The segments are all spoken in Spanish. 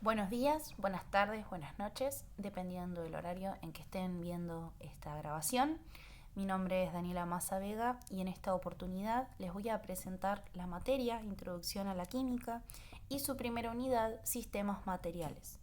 Buenos días, buenas tardes, buenas noches, dependiendo del horario en que estén viendo esta grabación. Mi nombre es Daniela Massa Vega y en esta oportunidad les voy a presentar la materia Introducción a la Química y su primera unidad, Sistemas Materiales.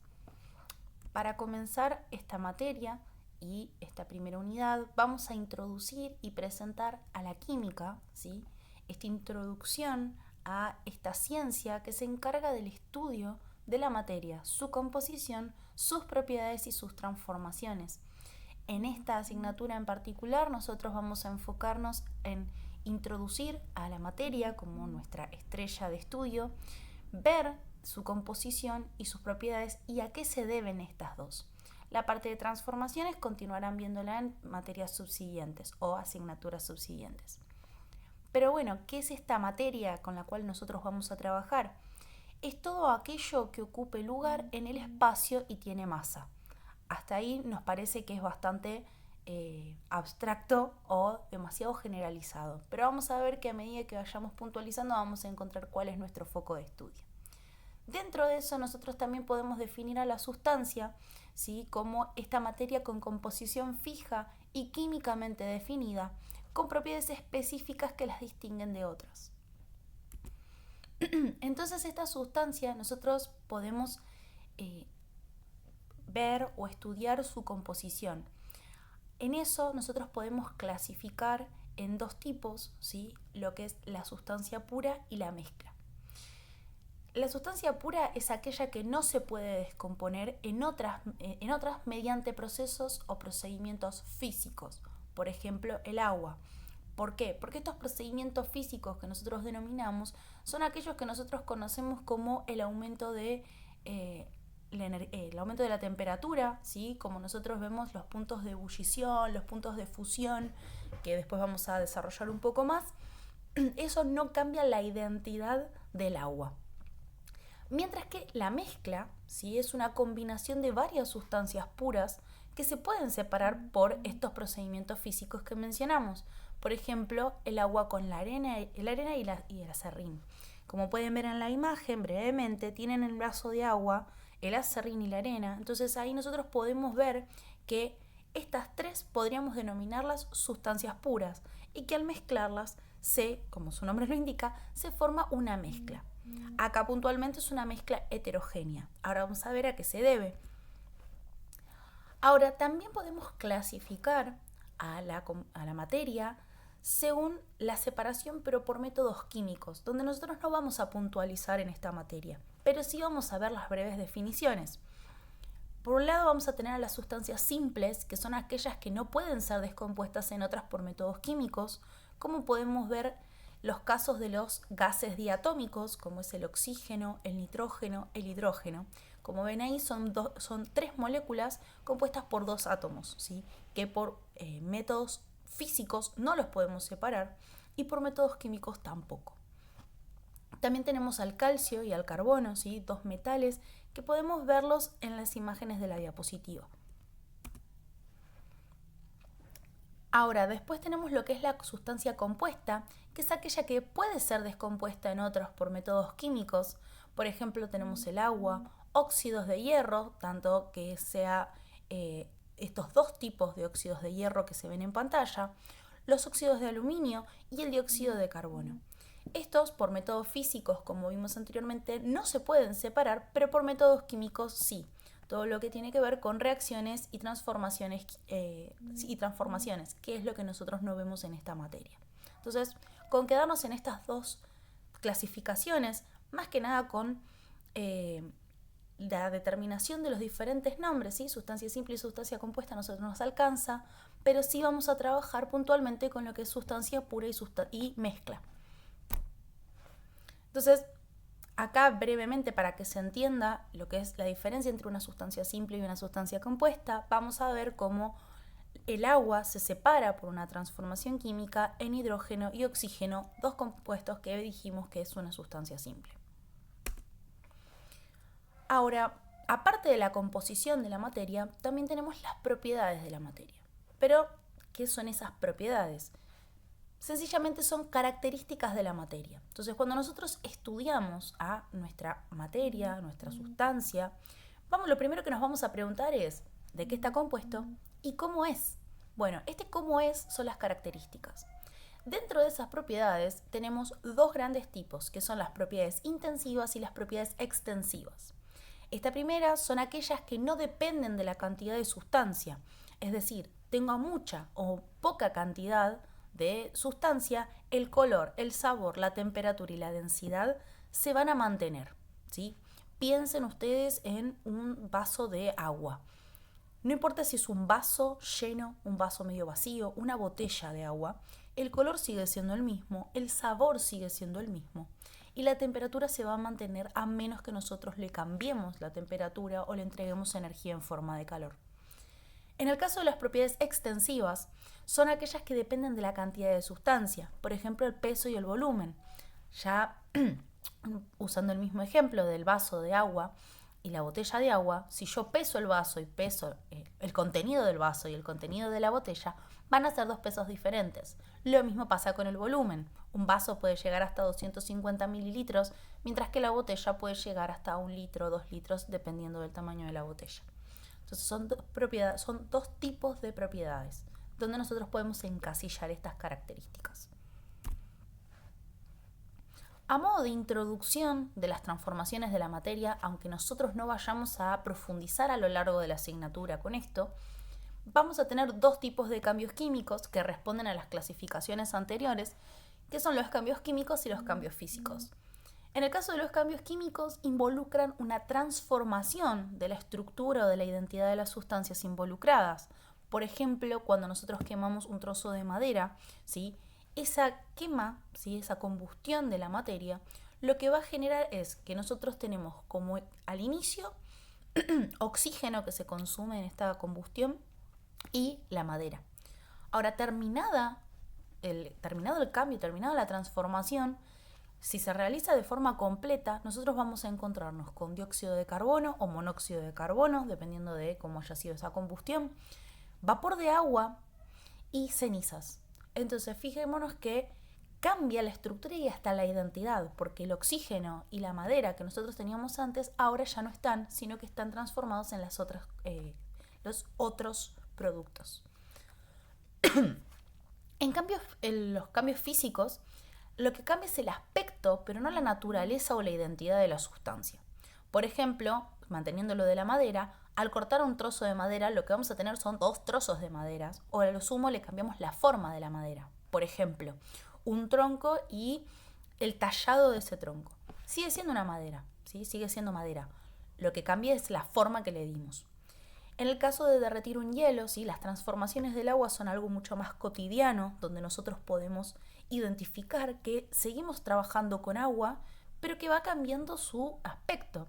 Para comenzar esta materia y esta primera unidad, vamos a introducir y presentar a la química, ¿sí? Esta introducción a esta ciencia que se encarga del estudio de la materia, su composición, sus propiedades y sus transformaciones. En esta asignatura en particular, nosotros vamos a enfocarnos en introducir a la materia como nuestra estrella de estudio, ver su composición y sus propiedades y a qué se deben estas dos. La parte de transformaciones continuarán viéndola en materias subsiguientes o asignaturas subsiguientes. Pero bueno, ¿qué es esta materia con la cual nosotros vamos a trabajar? Es todo aquello que ocupe lugar en el espacio y tiene masa. Hasta ahí nos parece que es bastante abstracto o demasiado generalizado. Pero vamos a ver que a medida que vayamos puntualizando vamos a encontrar cuál es nuestro foco de estudio. Dentro de eso nosotros también podemos definir a la sustancia, ¿sí?, como esta materia con composición fija y químicamente definida, con propiedades específicas que las distinguen de otras. Entonces esta sustancia nosotros podemos ver o estudiar su composición. En eso nosotros podemos clasificar en dos tipos, ¿sí?, lo que es la sustancia pura y la mezcla. La sustancia pura es aquella que no se puede descomponer en otras mediante procesos o procedimientos físicos, por ejemplo el agua. ¿Por qué? Porque estos procedimientos físicos que nosotros denominamos son aquellos que nosotros conocemos como el aumento de la temperatura, ¿sí?, como nosotros vemos los puntos de ebullición, los puntos de fusión, que después vamos a desarrollar un poco más. Eso no cambia la identidad del agua. Mientras que la mezcla, ¿sí?, es una combinación de varias sustancias puras que se pueden separar por estos procedimientos físicos que mencionamos. Por ejemplo, el agua con la arena y el aserrín. Como pueden ver en la imagen, brevemente, tienen el vaso de agua, el aserrín y la arena. Entonces ahí nosotros podemos ver que estas tres podríamos denominarlas sustancias puras y que al mezclarlas, como su nombre lo indica, se forma una mezcla. Acá puntualmente es una mezcla heterogénea. Ahora vamos a ver a qué se debe. Ahora también podemos clasificar a la materia según la separación, pero por métodos químicos, donde nosotros no vamos a puntualizar en esta materia, pero sí vamos a ver las breves definiciones. Por un lado vamos a tener a las sustancias simples, que son aquellas que no pueden ser descompuestas en otras por métodos químicos, como podemos ver los casos de los gases diatómicos, como es el oxígeno, el nitrógeno, el hidrógeno. Como ven ahí son tres moléculas compuestas por dos átomos, ¿sí?, que por métodos físicos no los podemos separar y por métodos químicos tampoco. También tenemos al calcio y al carbono, ¿sí?, dos metales que podemos verlos en las imágenes de la diapositiva. Ahora, después tenemos lo que es la sustancia compuesta, que es aquella que puede ser descompuesta en otros por métodos químicos. Por ejemplo, tenemos el agua, óxidos de hierro, tanto que sea estos dos tipos de óxidos de hierro que se ven en pantalla, los óxidos de aluminio y el dióxido de carbono. Estos, por métodos físicos, como vimos anteriormente, no se pueden separar, pero por métodos químicos sí. Todo lo que tiene que ver con reacciones y transformaciones, que es lo que nosotros no vemos en esta materia. Entonces, con quedarnos en estas dos clasificaciones, más que nada con la determinación de los diferentes nombres, ¿sí?, sustancia simple y sustancia compuesta, a nosotros nos alcanza, pero sí vamos a trabajar puntualmente con lo que es sustancia pura y mezcla. Entonces, acá brevemente, para que se entienda lo que es la diferencia entre una sustancia simple y una sustancia compuesta, vamos a ver cómo el agua se separa por una transformación química en hidrógeno y oxígeno, dos compuestos que dijimos que es una sustancia simple. Ahora, aparte de la composición de la materia, también tenemos las propiedades de la materia. Pero, ¿qué son esas propiedades? sencillamente son características de la materia. Entonces, cuando nosotros estudiamos a nuestra materia, nuestra sustancia, lo primero que nos vamos a preguntar es ¿de qué está compuesto y cómo es? Bueno, cómo es son las características. Dentro de esas propiedades tenemos dos grandes tipos, que son las propiedades intensivas y las propiedades extensivas. Esta primera son aquellas que no dependen de la cantidad de sustancia, es decir, tenga mucha o poca cantidad de sustancia, el color, el sabor, la temperatura y la densidad se van a mantener, ¿sí? Piensen ustedes en un vaso de agua. No importa si es un vaso lleno, un vaso medio vacío, una botella de agua, el color sigue siendo el mismo, el sabor sigue siendo el mismo y la temperatura se va a mantener a menos que nosotros le cambiemos la temperatura o le entreguemos energía en forma de calor. En el caso de las propiedades extensivas, son aquellas que dependen de la cantidad de sustancia, por ejemplo el peso y el volumen. Ya usando el mismo ejemplo del vaso de agua y la botella de agua, si yo peso el vaso y peso el contenido del vaso y el contenido de la botella, van a ser dos pesos diferentes. Lo mismo pasa con el volumen. Un vaso puede llegar hasta 250 mililitros, mientras que la botella puede llegar hasta 1 litro o 2 litros, dependiendo del tamaño de la botella. Entonces son dos tipos de propiedades, donde nosotros podemos encasillar estas características. A modo de introducción de las transformaciones de la materia, aunque nosotros no vayamos a profundizar a lo largo de la asignatura con esto, vamos a tener dos tipos de cambios químicos que responden a las clasificaciones anteriores, que son los cambios químicos y los cambios físicos. En el caso de los cambios químicos, involucran una transformación de la estructura o de la identidad de las sustancias involucradas. Por ejemplo, cuando nosotros quemamos un trozo de madera, ¿sí? Esa quema, ¿sí? Esa combustión de la materia, lo que va a generar es que nosotros tenemos como al inicio oxígeno que se consume en esta combustión y la madera. Ahora, terminado el cambio, terminada la transformación, si se realiza de forma completa, nosotros vamos a encontrarnos con dióxido de carbono o monóxido de carbono, dependiendo de cómo haya sido esa combustión, vapor de agua y cenizas. Entonces, fijémonos que cambia la estructura y hasta la identidad, porque el oxígeno y la madera que nosotros teníamos antes ahora ya no están, sino que están transformados en los otros productos. En cambio, en los cambios físicos, lo que cambia es el aspecto, pero no la naturaleza o la identidad de la sustancia. Por ejemplo, manteniendo lo de la madera, al cortar un trozo de madera, lo que vamos a tener son dos trozos de madera, o a lo sumo le cambiamos la forma de la madera. Por ejemplo, un tronco y el tallado de ese tronco. Sigue siendo una madera, ¿sí? Sigue siendo madera. Lo que cambia es la forma que le dimos. En el caso de derretir un hielo, ¿sí? Las transformaciones del agua son algo mucho más cotidiano, donde nosotros podemos identificar que seguimos trabajando con agua, pero que va cambiando su aspecto.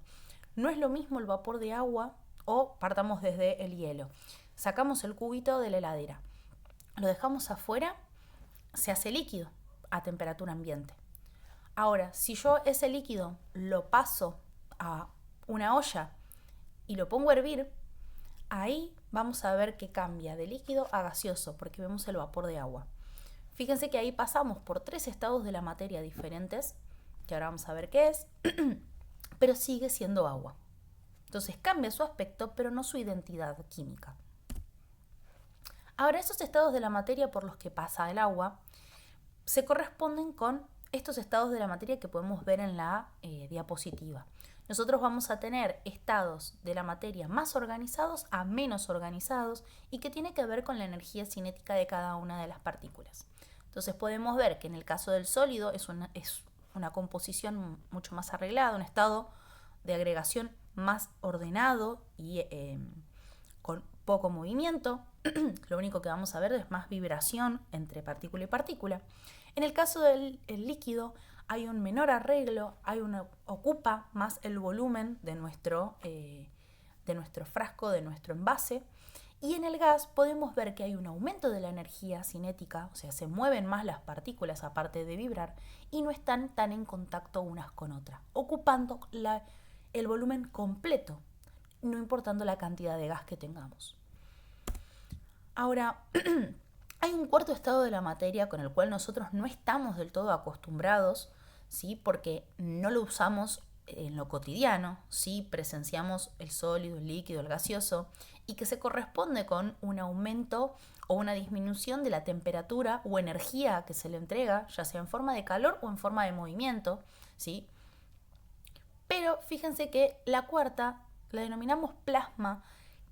No es lo mismo el vapor de agua o partamos desde el hielo. Sacamos el cubito de la heladera, lo dejamos afuera, se hace líquido a temperatura ambiente. Ahora, si yo ese líquido lo paso a una olla y lo pongo a hervir, ahí vamos a ver que cambia de líquido a gaseoso, porque vemos el vapor de agua. Fíjense que ahí pasamos por 3 estados de la materia diferentes, que ahora vamos a ver qué es, pero sigue siendo agua. Entonces cambia su aspecto, pero no su identidad química. Ahora, esos estados de la materia por los que pasa el agua se corresponden con estos estados de la materia que podemos ver en la diapositiva. Nosotros vamos a tener estados de la materia más organizados a menos organizados y que tiene que ver con la energía cinética de cada una de las partículas. Entonces podemos ver que en el caso del sólido es una composición mucho más arreglada, un estado de agregación más ordenado y con poco movimiento. Lo único que vamos a ver es más vibración entre partícula y partícula. En el caso del líquido hay un menor arreglo, ocupa más el volumen de nuestro frasco, de nuestro envase. Y en el gas podemos ver que hay un aumento de la energía cinética, o sea, se mueven más las partículas aparte de vibrar y no están tan en contacto unas con otras, ocupando el volumen completo, no importando la cantidad de gas que tengamos. Ahora, Hay un cuarto estado de la materia con el cual nosotros no estamos del todo acostumbrados, ¿sí? Porque no lo usamos en lo cotidiano, ¿sí? Presenciamos el sólido, el líquido, el gaseoso, y que se corresponde con un aumento o una disminución de la temperatura o energía que se le entrega, ya sea en forma de calor o en forma de movimiento, ¿sí? Pero fíjense que la cuarta la denominamos plasma,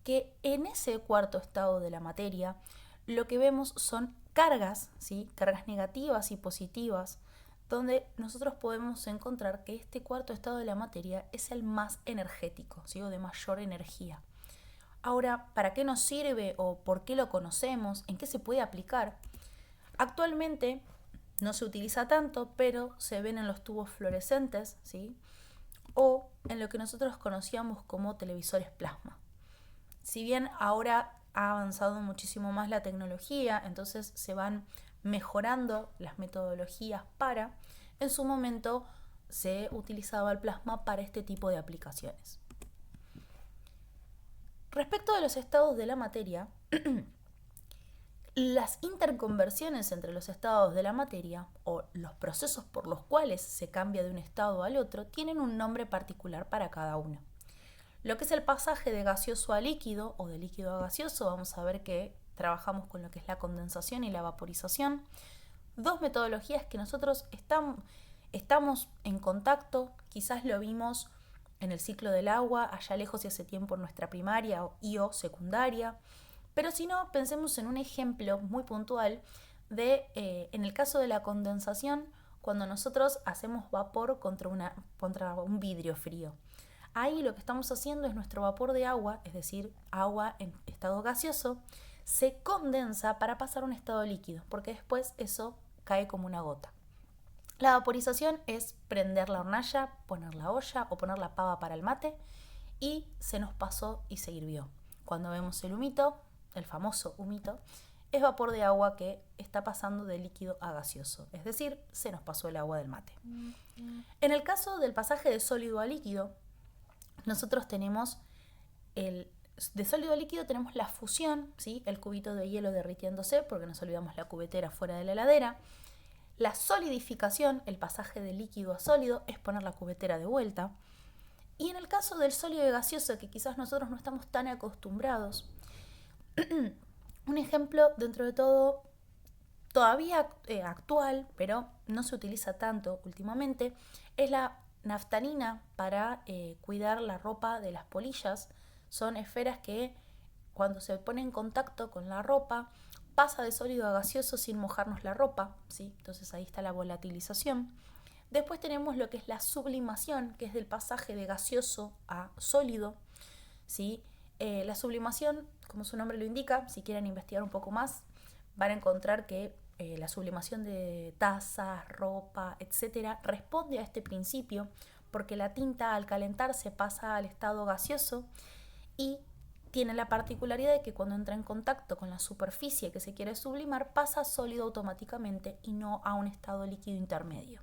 que en ese cuarto estado de la materia lo que vemos son cargas, ¿sí? Cargas negativas y positivas, donde nosotros podemos encontrar que este cuarto estado de la materia es el más energético, ¿sí? O de mayor energía. Ahora, ¿para qué nos sirve o por qué lo conocemos? ¿En qué se puede aplicar? Actualmente no se utiliza tanto, pero se ven en los tubos fluorescentes, ¿sí? O en lo que nosotros conocíamos como televisores plasma. Si bien ahora ha avanzado muchísimo más la tecnología, entonces se van mejorando las metodologías para, en su momento se utilizaba el plasma para este tipo de aplicaciones. Respecto de los estados de la materia, las interconversiones entre los estados de la materia o los procesos por los cuales se cambia de un estado al otro tienen un nombre particular para cada uno. Lo que es el pasaje de gaseoso a líquido o de líquido a gaseoso, vamos a ver que trabajamos con lo que es la condensación y la vaporización. Dos metodologías que nosotros estamos en contacto, quizás lo vimos en el ciclo del agua, allá lejos y hace tiempo en nuestra primaria o secundaria. Pero si no, pensemos en un ejemplo muy puntual de, en el caso de la condensación, cuando nosotros hacemos vapor contra un vidrio frío. Ahí lo que estamos haciendo es nuestro vapor de agua, es decir, agua en estado gaseoso, se condensa para pasar a un estado líquido, porque después eso cae como una gota. La vaporización es prender la hornalla, poner la olla o poner la pava para el mate y se nos pasó y se hirvió. Cuando vemos el humito, el famoso humito, es vapor de agua que está pasando de líquido a gaseoso, es decir, se nos pasó el agua del mate. En el caso del pasaje de sólido a líquido, nosotros tenemos de sólido a líquido tenemos la fusión, ¿sí? El cubito de hielo derritiéndose, porque nos olvidamos la cubetera fuera de la heladera. La solidificación, el pasaje de líquido a sólido, es poner la cubetera de vuelta. Y en el caso del sólido y gaseoso, que quizás nosotros no estamos tan acostumbrados, un ejemplo dentro de todo todavía actual, pero no se utiliza tanto últimamente, es la naftalina para cuidar la ropa de las polillas. Son esferas que cuando se pone en contacto con la ropa pasa de sólido a gaseoso sin mojarnos la ropa, ¿sí? Entonces ahí está la volatilización. Después tenemos lo que es la sublimación, que es del pasaje de gaseoso a sólido, ¿sí? La sublimación, como su nombre lo indica, si quieren investigar un poco más, van a encontrar que la sublimación de tazas, ropa, etc., responde a este principio porque la tinta al calentarse pasa al estado gaseoso y tiene la particularidad de que cuando entra en contacto con la superficie que se quiere sublimar pasa sólido automáticamente y no a un estado líquido intermedio.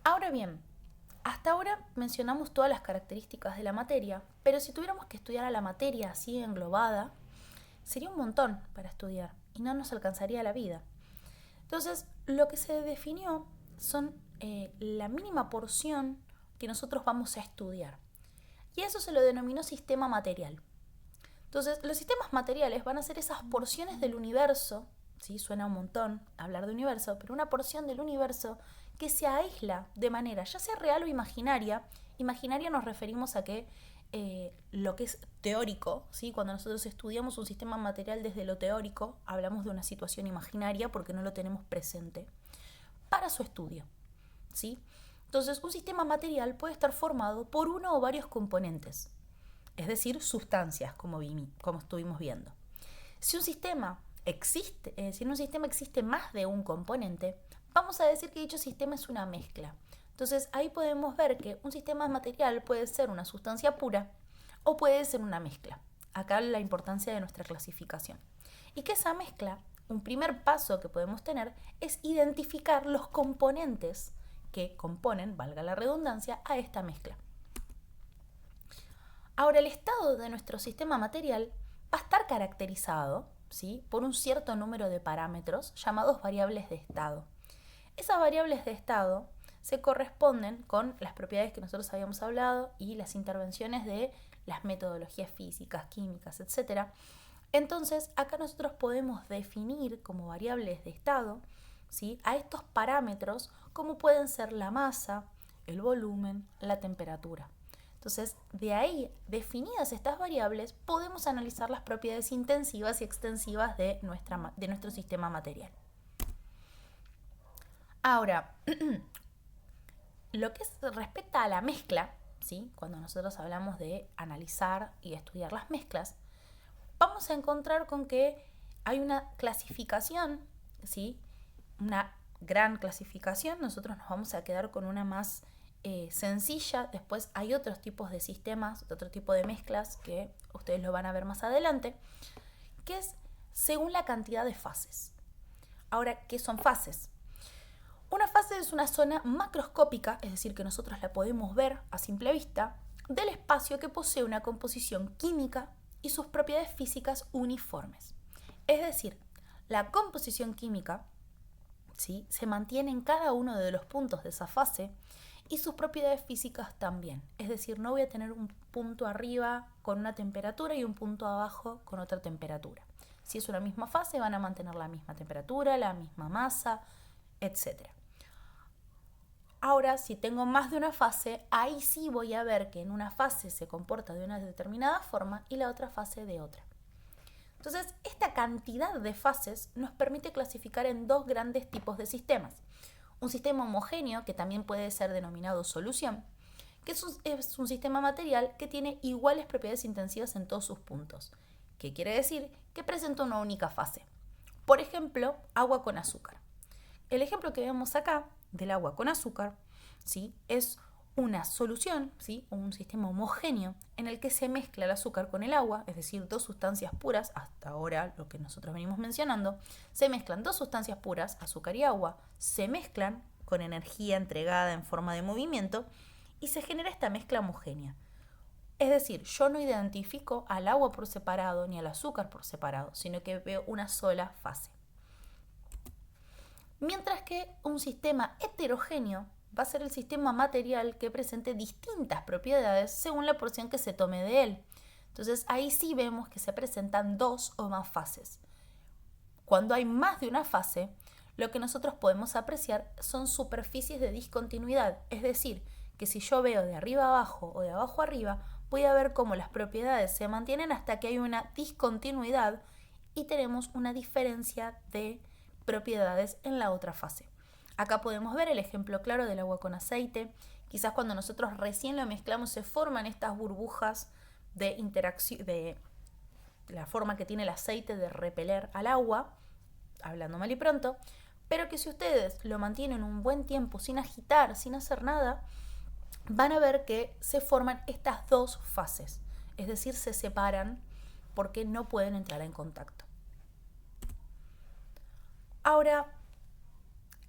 Ahora bien, hasta ahora mencionamos todas las características de la materia, pero si tuviéramos que estudiar a la materia así englobada, sería un montón para estudiar y no nos alcanzaría la vida. Entonces, lo que se definió son la mínima porción que nosotros vamos a estudiar. Y eso se lo denominó sistema material. Entonces, los sistemas materiales van a ser esas porciones del universo, ¿sí? Suena un montón hablar de universo, pero una porción del universo que se aísla de manera, ya sea real o imaginaria. Imaginaria nos referimos a que lo que es teórico, ¿sí? Cuando nosotros estudiamos un sistema material desde lo teórico, hablamos de una situación imaginaria porque no lo tenemos presente para su estudio, ¿sí? Entonces, un sistema material puede estar formado por uno o varios componentes, es decir, sustancias, como estuvimos viendo. Si un sistema si en un sistema existe más de un componente, vamos a decir que dicho sistema es una mezcla. Entonces, ahí podemos ver que un sistema material puede ser una sustancia pura o puede ser una mezcla. Acá la importancia de nuestra clasificación. Y que esa mezcla, un primer paso que podemos tener, es identificar los componentes que componen, valga la redundancia, a esta mezcla. Ahora, el estado de nuestro sistema material va a estar caracterizado ¿sí?, por un cierto número de parámetros llamados variables de estado. Esas variables de estado se corresponden con las propiedades que nosotros habíamos hablado y las intervenciones de las metodologías físicas, químicas, etc. Entonces, acá nosotros podemos definir como variables de estado, ¿sí?, a estos parámetros como pueden ser la masa, el volumen, la temperatura. Entonces, de ahí, definidas estas variables, podemos analizar las propiedades intensivas y extensivas de nuestro sistema material. Ahora, lo que respecta a la mezcla, ¿sí?, cuando nosotros hablamos de analizar y estudiar las mezclas, vamos a encontrar con que hay una clasificación, ¿sí?, una gran clasificación. Nosotros nos vamos a quedar con una más sencilla. Después hay otros tipos de sistemas, otro tipo de mezclas que ustedes lo van a ver más adelante, que es según la cantidad de fases. Ahora, ¿qué son fases? Una fase es una zona macroscópica, es decir, que nosotros la podemos ver a simple vista, del espacio que posee una composición química y sus propiedades físicas uniformes. Es decir, la composición química, ¿sí?, se mantiene en cada uno de los puntos de esa fase y sus propiedades físicas también. Es decir, no voy a tener un punto arriba con una temperatura y un punto abajo con otra temperatura. Si es una misma fase, van a mantener la misma temperatura, la misma masa, etc. Ahora, si tengo más de una fase, ahí sí voy a ver que en una fase se comporta de una determinada forma y la otra fase de otra. Entonces, esta cantidad de fases nos permite clasificar en dos grandes tipos de sistemas. Un sistema homogéneo, que también puede ser denominado solución, que es un sistema material que tiene iguales propiedades intensivas en todos sus puntos, que quiere decir que presenta una única fase. Por ejemplo, agua con azúcar. El ejemplo que vemos acá del agua con azúcar, ¿sí?, es una solución, ¿sí?, un sistema homogéneo en el que se mezcla el azúcar con el agua, es decir, dos sustancias puras, hasta ahora lo que nosotros venimos mencionando, se mezclan dos sustancias puras, azúcar y agua, se mezclan con energía entregada en forma de movimiento y se genera esta mezcla homogénea. Es decir, yo no identifico al agua por separado ni al azúcar por separado, sino que veo una sola fase. Mientras que un sistema heterogéneo va a ser el sistema material que presente distintas propiedades según la porción que se tome de él. Entonces ahí sí vemos que se presentan dos o más fases. Cuando hay más de una fase, lo que nosotros podemos apreciar son superficies de discontinuidad, es decir, que si yo veo de arriba abajo o de abajo arriba, voy a ver cómo las propiedades se mantienen hasta que hay una discontinuidad y tenemos una diferencia de propiedades en la otra fase. Acá podemos ver el ejemplo claro del agua con aceite. Quizás cuando nosotros recién lo mezclamos se forman estas burbujas de interacción, de la forma que tiene el aceite de repeler al agua, hablando mal y pronto, pero que si ustedes lo mantienen un buen tiempo sin agitar, sin hacer nada, van a ver que se forman estas dos fases, es decir, se separan porque no pueden entrar en contacto. Ahora,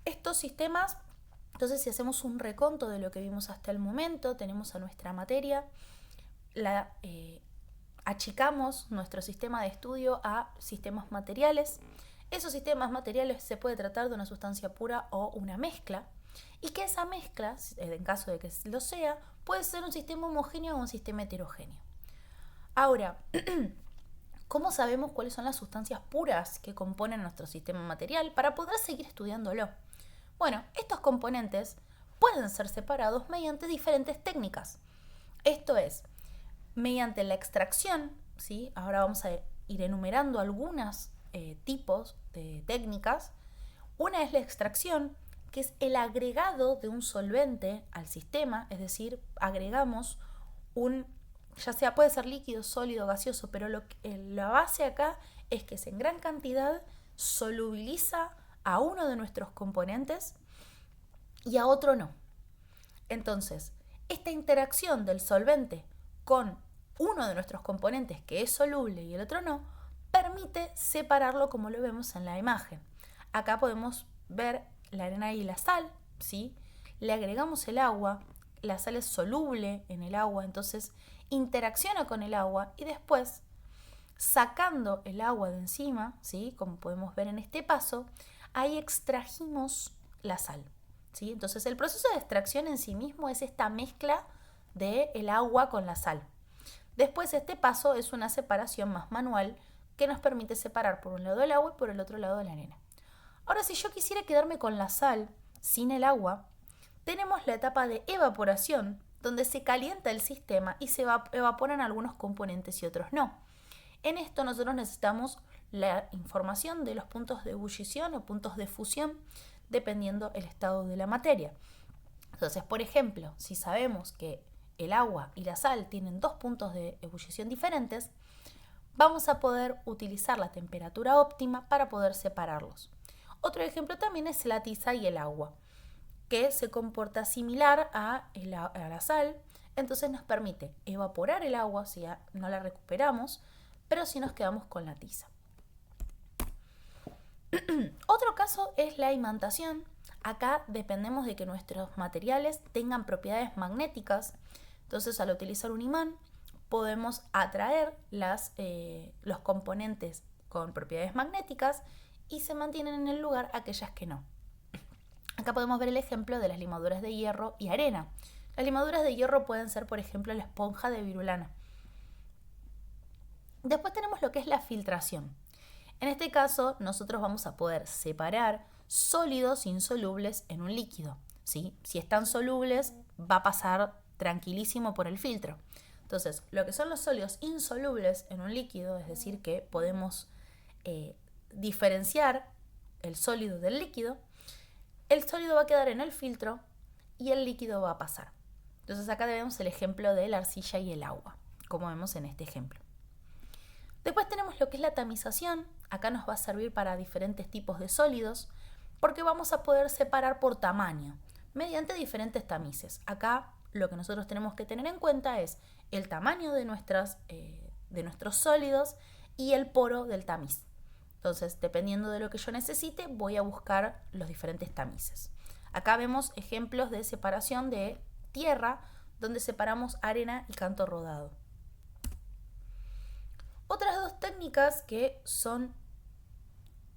estos sistemas, entonces si hacemos un reconto de lo que vimos hasta el momento, tenemos a nuestra materia, achicamos nuestro sistema de estudio a sistemas materiales. Esos sistemas materiales se puede tratar de una sustancia pura o una mezcla, y que esa mezcla, en caso de que lo sea, puede ser un sistema homogéneo o un sistema heterogéneo. Ahora, ¿cómo sabemos cuáles son las sustancias puras que componen nuestro sistema material para poder seguir estudiándolo? Bueno, estos componentes pueden ser separados mediante diferentes técnicas. Esto es, mediante la extracción, ¿sí? Ahora vamos a ir enumerando algunos tipos de técnicas. Una es la extracción, que es el agregado de un solvente al sistema, es decir, agregamos ya sea puede ser líquido, sólido, gaseoso, pero la base acá es que en gran cantidad solubiliza a uno de nuestros componentes y a otro no. Entonces, esta interacción del solvente con uno de nuestros componentes que es soluble y el otro no, permite separarlo como lo vemos en la imagen. Acá podemos ver la arena y la sal, ¿sí? Le agregamos el agua, la sal es soluble en el agua, entonces interacciona con el agua y después Sacando el agua de encima, ¿sí? Como podemos ver en este paso, ahí extrajimos la sal, ¿sí? Entonces el proceso de extracción en sí mismo es esta mezcla del agua con la sal. Después este paso es una separación más manual que nos permite separar por un lado el agua y por el otro lado la arena. Ahora, si yo quisiera quedarme con la sal sin el agua, tenemos la etapa de evaporación, donde se calienta el sistema y se evaporan algunos componentes y otros no. En esto nosotros necesitamos la información de los puntos de ebullición o puntos de fusión, dependiendo el estado de la materia. Entonces, por ejemplo, si sabemos que el agua y la sal tienen 2 puntos de ebullición diferentes, vamos a poder utilizar la temperatura óptima para poder separarlos. Otro ejemplo también es la tiza y el agua, que se comporta similar a la sal, entonces nos permite evaporar el agua si no la recuperamos, pero si nos quedamos con la tiza. Otro caso es la imantación. Acá dependemos de que nuestros materiales tengan propiedades magnéticas, entonces al utilizar un imán podemos atraer los componentes con propiedades magnéticas y se mantienen en el lugar aquellas que no. Acá podemos ver el ejemplo de las limaduras de hierro y arena. Las limaduras de hierro pueden ser, por ejemplo, la esponja de virulana. Después tenemos lo que es la filtración. En este caso, nosotros vamos a poder separar sólidos insolubles en un líquido, ¿sí? Si están solubles, va a pasar tranquilísimo por el filtro. Entonces, lo que son los sólidos insolubles en un líquido, es decir, que podemos diferenciar el sólido del líquido, el sólido va a quedar en el filtro y el líquido va a pasar. Entonces acá vemos el ejemplo de la arcilla y el agua, como vemos en este ejemplo. Después tenemos lo que es la tamización. Acá nos va a servir para diferentes tipos de sólidos, porque vamos a poder separar por tamaño, mediante diferentes tamices. Acá lo que nosotros tenemos que tener en cuenta es el tamaño de nuestros sólidos y el poro del tamiz. Entonces, dependiendo de lo que yo necesite, voy a buscar los diferentes tamices. Acá vemos ejemplos de separación de tierra, donde separamos arena y canto rodado. Otras 2 técnicas que son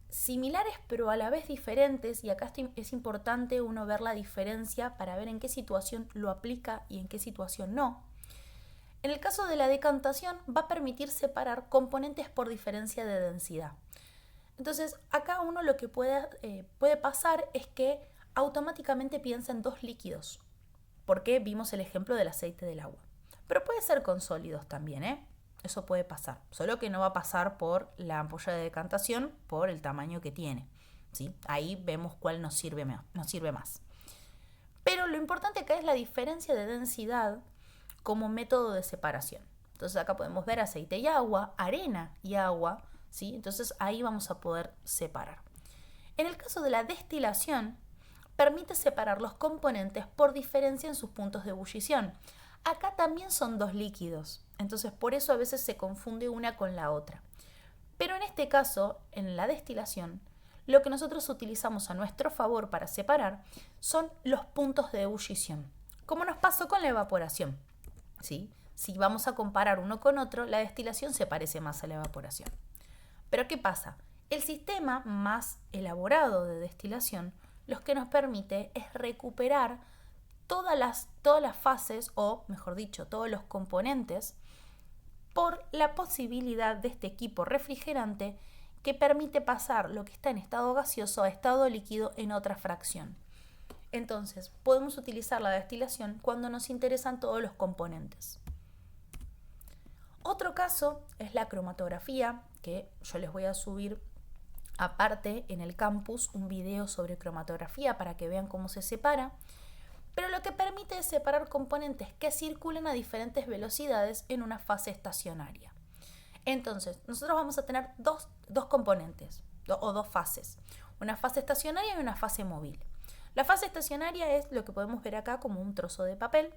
similares pero a la vez diferentes, y acá es importante uno ver la diferencia para ver en qué situación lo aplica y en qué situación no. En el caso de la decantación va a permitir separar componentes por diferencia de densidad. Entonces acá uno lo que puede pasar es que automáticamente piensa en 2 líquidos, porque vimos el ejemplo del aceite del agua. Pero puede ser con sólidos también, Eso puede pasar, solo que no va a pasar por la ampolla de decantación por el tamaño que tiene, ¿sí? Ahí vemos cuál nos sirve más. Pero lo importante acá es la diferencia de densidad como método de separación. Entonces acá podemos ver aceite y agua, arena y agua, ¿sí? Entonces ahí vamos a poder separar. En el caso de la destilación, permite separar los componentes por diferencia en sus puntos de ebullición. Acá también son 2 líquidos, entonces por eso a veces se confunde una con la otra. Pero en este caso, en la destilación, lo que nosotros utilizamos a nuestro favor para separar son los puntos de ebullición, como nos pasó con la evaporación, ¿sí? Si vamos a comparar uno con otro, la destilación se parece más a la evaporación. Pero ¿qué pasa? El sistema más elaborado de destilación lo que nos permite es recuperar todas las fases, o mejor dicho, todos los componentes, por la posibilidad de este equipo refrigerante que permite pasar lo que está en estado gaseoso a estado líquido en otra fracción. Entonces, podemos utilizar la destilación cuando nos interesan todos los componentes. Otro caso es la cromatografía, que yo les voy a subir aparte en el campus un video sobre cromatografía para que vean cómo se separa, pero lo que permite es separar componentes que circulan a diferentes velocidades en una fase estacionaria. Entonces, nosotros vamos a tener dos componentes o 2 fases, una fase estacionaria y una fase móvil. La fase estacionaria es lo que podemos ver acá como un trozo de papel.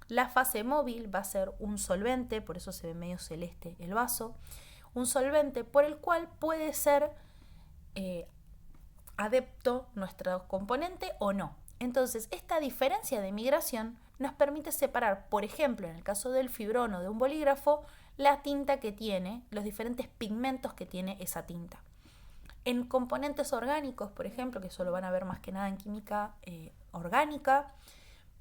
La fase móvil va a ser un solvente, por eso se ve medio celeste el vaso, un solvente por el cual puede ser adepto nuestro componente o no. Entonces, esta diferencia de migración nos permite separar, por ejemplo, en el caso del fibrón o de un bolígrafo, la tinta que tiene, los diferentes pigmentos que tiene esa tinta. En componentes orgánicos, por ejemplo, que eso lo van a ver más que nada en química orgánica,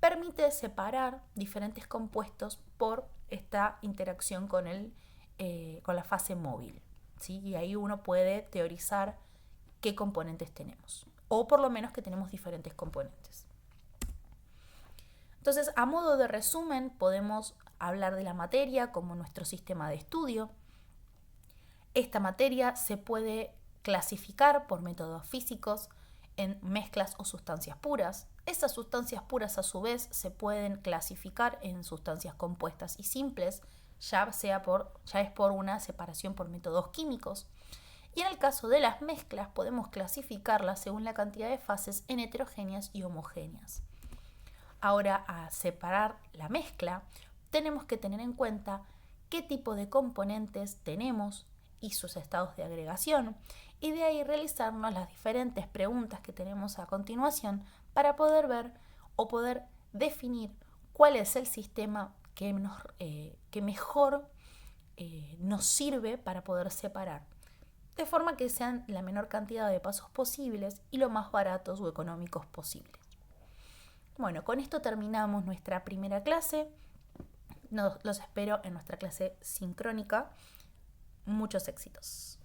permite separar diferentes compuestos por esta interacción con la fase móvil, ¿sí? Y ahí uno puede teorizar qué componentes tenemos, o por lo menos que tenemos diferentes componentes. Entonces, a modo de resumen, podemos hablar de la materia como nuestro sistema de estudio. Esta materia se puede clasificar por métodos físicos en mezclas o sustancias puras. Esas sustancias puras a su vez se pueden clasificar en sustancias compuestas y simples, ya es por una separación por métodos químicos. Y en el caso de las mezclas podemos clasificarlas según la cantidad de fases en heterogéneas y homogéneas. Ahora, a separar la mezcla, tenemos que tener en cuenta qué tipo de componentes tenemos y sus estados de agregación, y de ahí realizarnos las diferentes preguntas que tenemos a continuación para poder ver o poder definir cuál es el sistema que mejor nos sirve para poder separar, de forma que sean la menor cantidad de pasos posibles y lo más baratos o económicos posibles. Bueno, con esto terminamos nuestra primera clase. Los espero en nuestra clase sincrónica. Muchos éxitos.